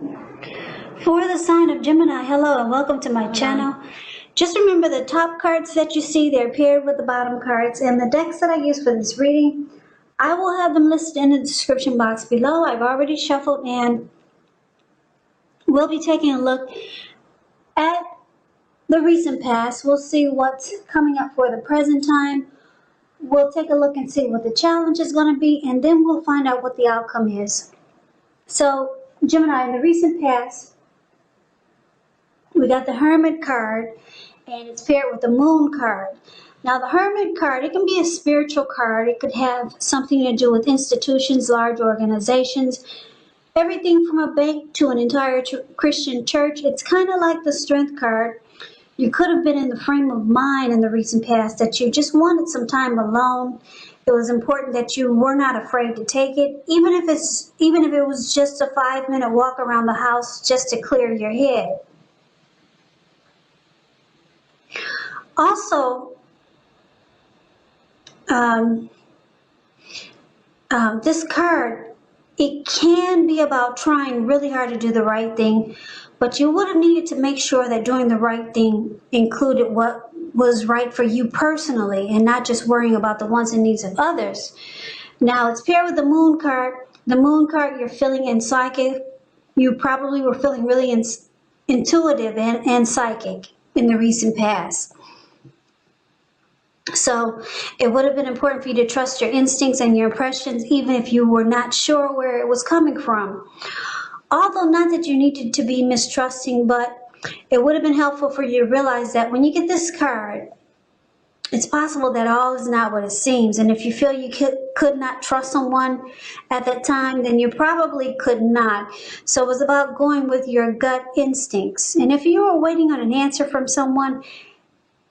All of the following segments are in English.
For the sign of Gemini, hello and welcome to my channel. Just remember the top cards that you see, they're paired with the bottom cards, and the decks that I use for this reading, I will have them listed in the description box below. I've already shuffled and we'll be taking a look at the recent past. We'll see what's coming up for the present time. We'll take a look and see what the challenge is going to be, and then we'll find out what the outcome is. So, Gemini, in the recent past, we got the Hermit card, and it's paired with the Moon card. Now, the Hermit card, it can be a spiritual card. It could have something to do with institutions, large organizations, everything from a bank to an entire Christian church. It's kind of like the Strength card. You could have been in the frame of mind in the recent past that you just wanted some time alone. It was important that you were not afraid to take it, even if it was just a 5-minute walk around the house just to clear your head. Also, this card, it can be about trying really hard to do the right thing, but you would have needed to make sure that doing the right thing included what was right for you personally and not just worrying about the wants and needs of others. Now, it's paired with the Moon card. The Moon card, you're feeling in psychic. You probably were feeling really intuitive and psychic in the recent past. So it would have been important for you to trust your instincts and your impressions, even if you were not sure where it was coming from. Although not that you needed to be mistrusting, but it would have been helpful for you to realize that when you get this card, it's possible that all is not what it seems. And if you feel you could not trust someone at that time, then you probably could not. So it was about going with your gut instincts. And if you were waiting on an answer from someone,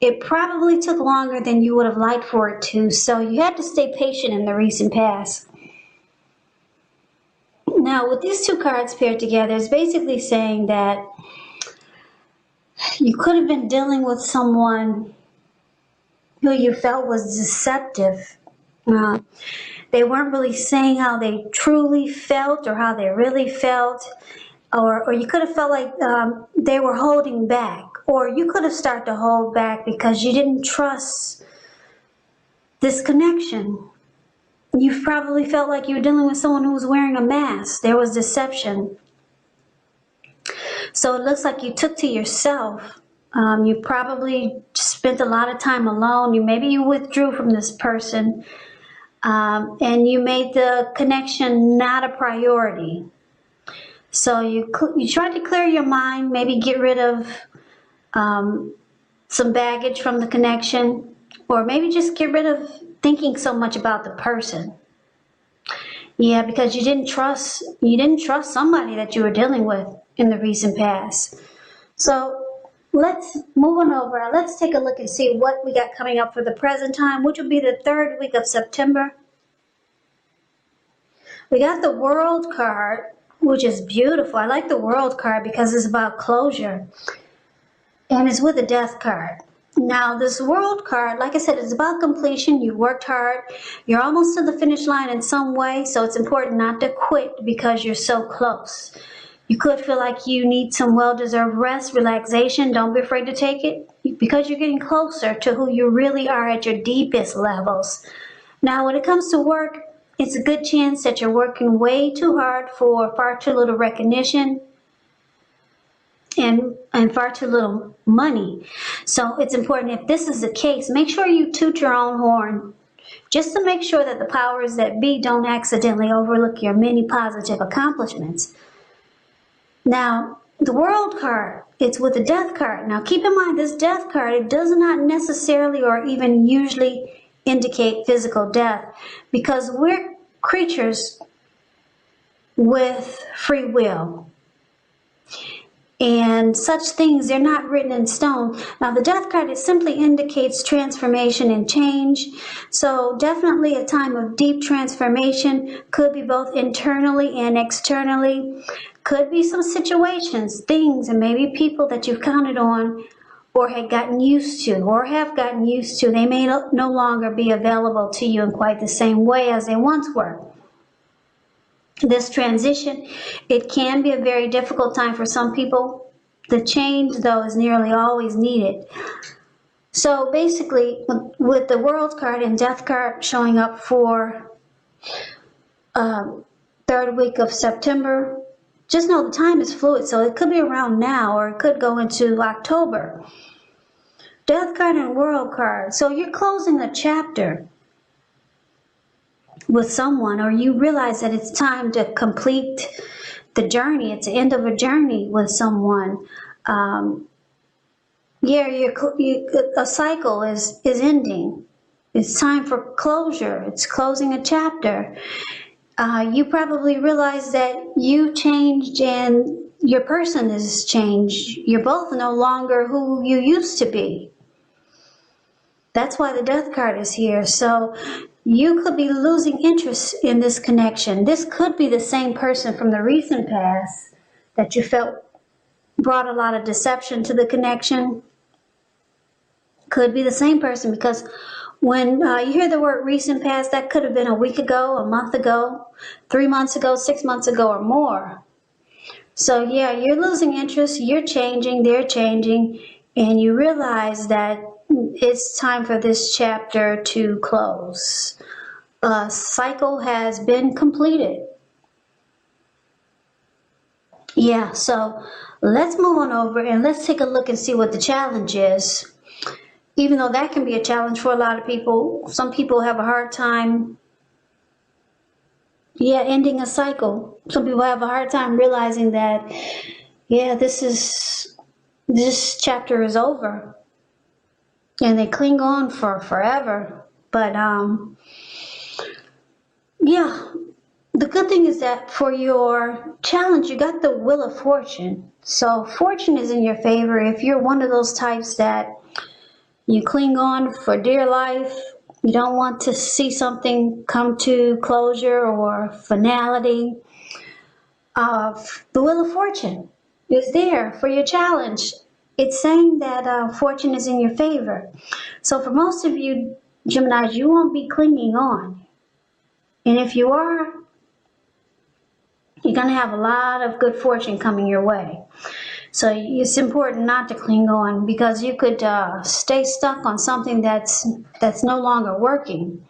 it probably took longer than you would have liked for it to, so you had to stay patient in the recent past. Now, with these two cards paired together, it's basically saying that you could have been dealing with someone who you felt was deceptive. They weren't really saying how they truly felt or how they really felt, or you could have felt like they were holding back. Or you could have started to hold back because you didn't trust this connection. You probably felt like you were dealing with someone who was wearing a mask. There was deception. So it looks like you took to yourself. You probably spent a lot of time alone. Maybe you withdrew from this person. And you made the connection not a priority. So you tried to clear your mind, maybe get rid of some baggage from the connection, or maybe just get rid of thinking so much about the person. Yeah, because you didn't trust somebody that you were dealing with in the recent past. So let's move on over. Let's take a look and see what we got coming up for the present time, which will be the 3rd week of September. We got the World card, which is beautiful. I like the World card because it's about closure. And it's with a Death card. Now, this World card, like I said, is about completion. You worked hard. You're almost to the finish line in some way, so it's important not to quit because you're so close. You could feel like you need some well-deserved rest, relaxation. Don't be afraid to take it because you're getting closer to who you really are at your deepest levels. Now, when it comes to work, it's a good chance that you're working way too hard for far too little recognition and far too little money. So it's important, if this is the case, make sure you toot your own horn just to make sure that the powers that be don't accidentally overlook your many positive accomplishments. Now, the World card, it's with the Death card. Now keep in mind, this Death card, it does not necessarily or even usually indicate physical death, because we're creatures with free will. And such things, they're not written in stone. Now, the Death card, it simply indicates transformation and change. So definitely a time of deep transformation. Could be both internally and externally. Could be some situations, things, and maybe people that you've counted on or had gotten used to or have gotten used to. They may no longer be available to you in quite the same way as they once were. this transition. It can be a very difficult time for some people. The change, though, is nearly always needed. So basically, with the World card and Death card showing up for third week of September, just know the time is fluid, so it could be around now or it could go into October. Death card and World card. So you're closing a chapter with someone, or you realize that it's time to complete the journey. It's the end of a journey with someone. A cycle is ending. It's time for closure. It's closing a chapter. You probably realize that you changed and your person has changed. You're both no longer who you used to be. That's why the Death card is here. So you could be losing interest in this connection. This could be the same person from the recent past that you felt brought a lot of deception to the connection. Could be the same person, because when you hear the word recent past, that could have been a week ago, a month ago, 3 months ago, 6 months ago, or more. So yeah, you're losing interest, you're changing, they're changing, and you realize that it's time for this chapter to close. A cycle has been completed. Yeah, so let's move on over and let's take a look and see what the challenge is. Even though that can be a challenge for a lot of people, some people have a hard time, ending a cycle. Some people have a hard time realizing that, this chapter is over. And they cling on for forever. But, the good thing is that for your challenge, you got the Wheel of Fortune. So fortune is in your favor. If you're one of those types that you cling on for dear life, you don't want to see something come to closure or finality, the Wheel of Fortune is there for your challenge. It's saying that fortune is in your favor. So for most of you, Geminis, you won't be clinging on. And if you are, you're going to have a lot of good fortune coming your way. So it's important not to cling on, because you could stay stuck on something that's no longer working.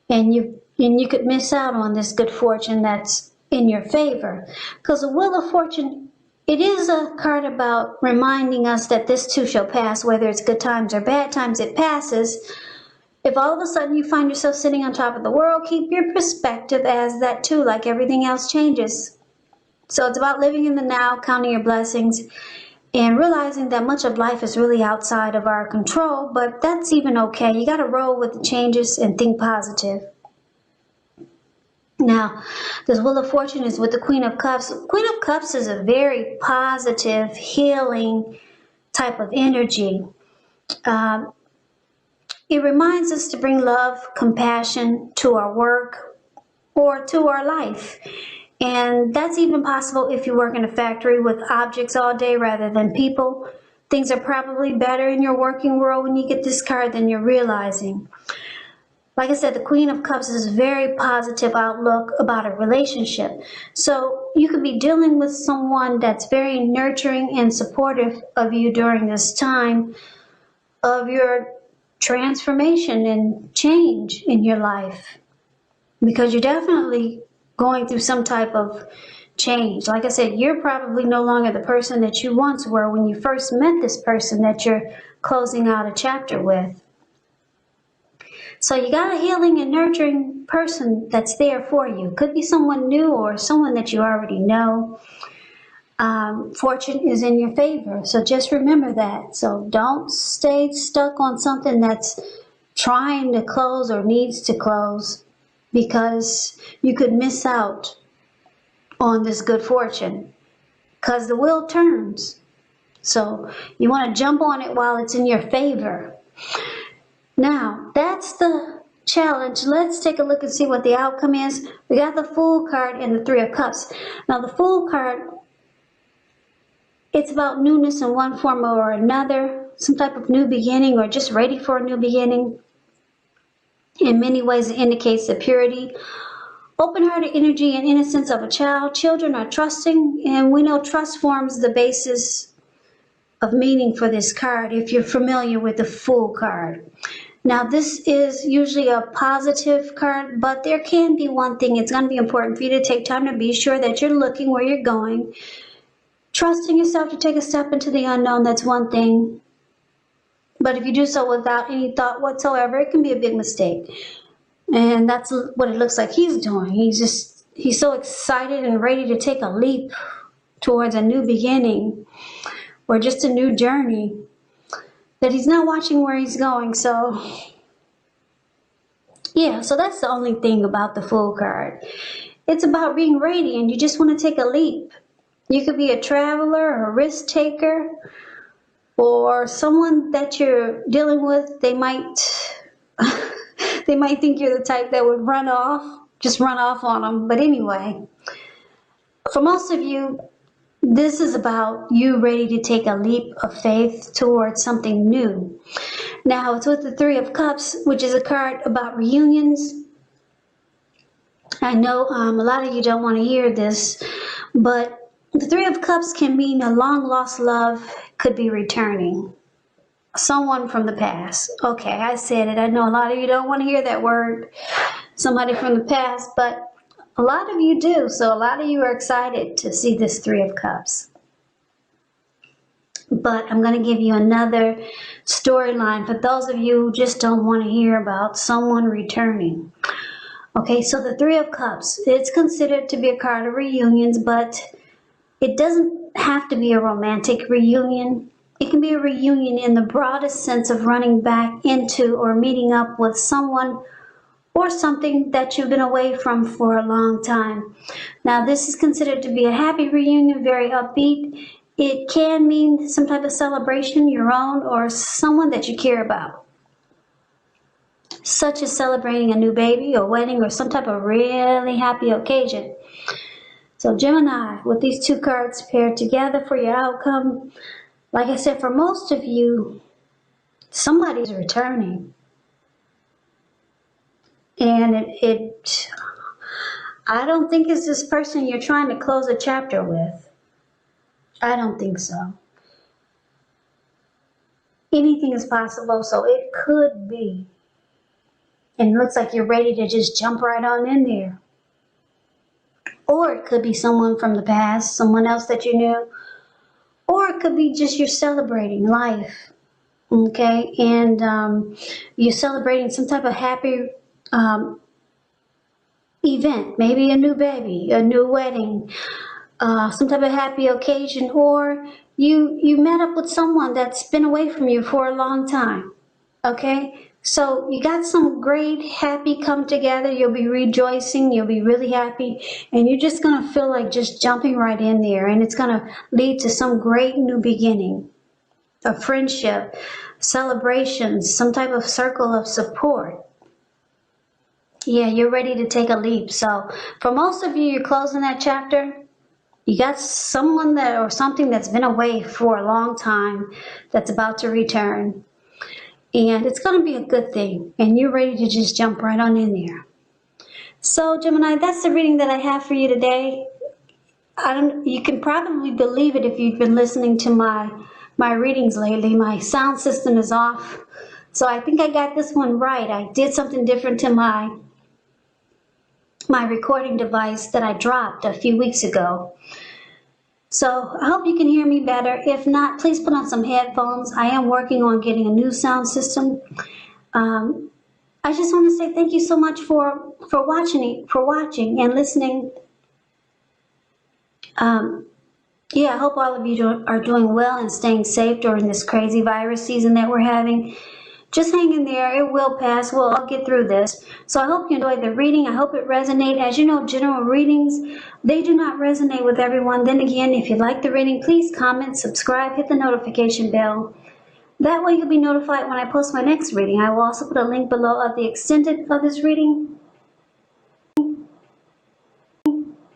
And you could miss out on this good fortune that's in your favor. Because the Wheel of Fortune, it is a card about reminding us that this too shall pass, whether it's good times or bad times, it passes. If all of a sudden you find yourself sitting on top of the world, keep your perspective as that too, like everything else changes. So it's about living in the now, counting your blessings, and realizing that much of life is really outside of our control, but that's even okay. You got to roll with the changes and think positive. Now, this Wheel of Fortune is with the Queen of Cups. Queen of Cups is a very positive, healing type of energy. It reminds us to bring love, compassion to our work or to our life. And that's even possible if you work in a factory with objects all day rather than people. Things are probably better in your working world when you get this card than you're realizing. Like I said, the Queen of Cups is a very positive outlook about a relationship. So you could be dealing with someone that's very nurturing and supportive of you during this time of your transformation and change in your life. Because you're definitely going through some type of change. Like I said, you're probably no longer the person that you once were when you first met this person that you're closing out a chapter with. So you got a healing and nurturing person that's there for you. Could be someone new or someone that you already know. Fortune is in your favor, so just remember that. So don't stay stuck on something that's trying to close or needs to close, because you could miss out on this good fortune, because the wheel turns. So you want to jump on it while it's in your favor. Now, that's the challenge. Let's take a look and see what the outcome is. We got the Fool card and the Three of Cups. Now, the Fool card, it's about newness in one form or another, some type of new beginning or just ready for a new beginning. In many ways, it indicates the purity Open-hearted energy and innocence of a child. Children are trusting, and we know trust forms the basis of meaning for this card if you're familiar with the Fool card. Now, this is usually a positive card, but there can be one thing. It's going to be important for you to take time to be sure that you're looking where you're going. Trusting yourself to take a step into the unknown, that's one thing. But if you do so without any thought whatsoever, it can be a big mistake. And that's what it looks like he's doing. He's so excited and ready to take a leap towards a new beginning or just a new journey that he's not watching where he's going. So, yeah, so that's the only thing about the Fool card. It's about being ready and you just want to take a leap. You could be a traveler or a risk taker or someone that you're dealing with. They might think you're the type that would just run off on them. But anyway, for most of you, this is about you ready to take a leap of faith towards something new. Now, it's with the Three of Cups, which is a card about reunions. I know a lot of you don't want to hear this, but the Three of Cups can mean a long-lost love could be returning. Someone from the past. Okay, I said it. I know a lot of you don't want to hear that word, somebody from the past, but a lot of you do. So a lot of you are excited to see this Three of Cups. But I'm going to give you another storyline for those of you who just don't want to hear about someone returning. Okay, so the Three of Cups, it's considered to be a card of reunions, but it doesn't have to be a romantic reunion. It can be a reunion in the broadest sense of running back into or meeting up with someone or something that you've been away from for a long time. Now, this is considered to be a happy reunion, very upbeat. It can mean some type of celebration, your own or someone that you care about, such as celebrating a new baby or wedding or some type of really happy occasion. So Gemini, with these two cards paired together for your outcome, like I said, for most of you, somebody's returning. And I don't think it's this person you're trying to close a chapter with. I don't think so. Anything is possible, so it could be. And it looks like you're ready to just jump right on in there. Or it could be someone from the past, someone else that you knew. Or it could be just you're celebrating life, okay? And you're celebrating some type of happy event, maybe a new baby, a new wedding, some type of happy occasion, or you met up with someone that's been away from you for a long time, okay? So you got some great happy come together. You'll be rejoicing. You'll be really happy. And you're just going to feel like just jumping right in there. And it's going to lead to some great new beginning, a friendship, celebrations, some type of circle of support. Yeah, you're ready to take a leap. So for most of you, you're closing that chapter. You got someone that or something that's been away for a long time that's about to return. And it's going to be a good thing. And you're ready to just jump right on in there. So, Gemini, that's the reading that I have for you today. You can probably believe it if you've been listening to my readings lately. My sound system is off. So I think I got this one right. I did something different to my recording device that I dropped a few weeks ago. So I hope you can hear me better. If not, please put on some headphones. I am working on getting a new sound system. I just want to say thank you so much for watching and listening. Yeah, I hope all of you are doing well and staying safe during this crazy virus season that we're having. Just hang in there. It will pass. We'll all get through this. So I hope you enjoyed the reading. I hope it resonated. As you know, general readings, they do not resonate with everyone. Then again, if you like the reading, please comment, subscribe, hit the notification bell. That way you'll be notified when I post my next reading. I will also put a link below of the extended of this reading.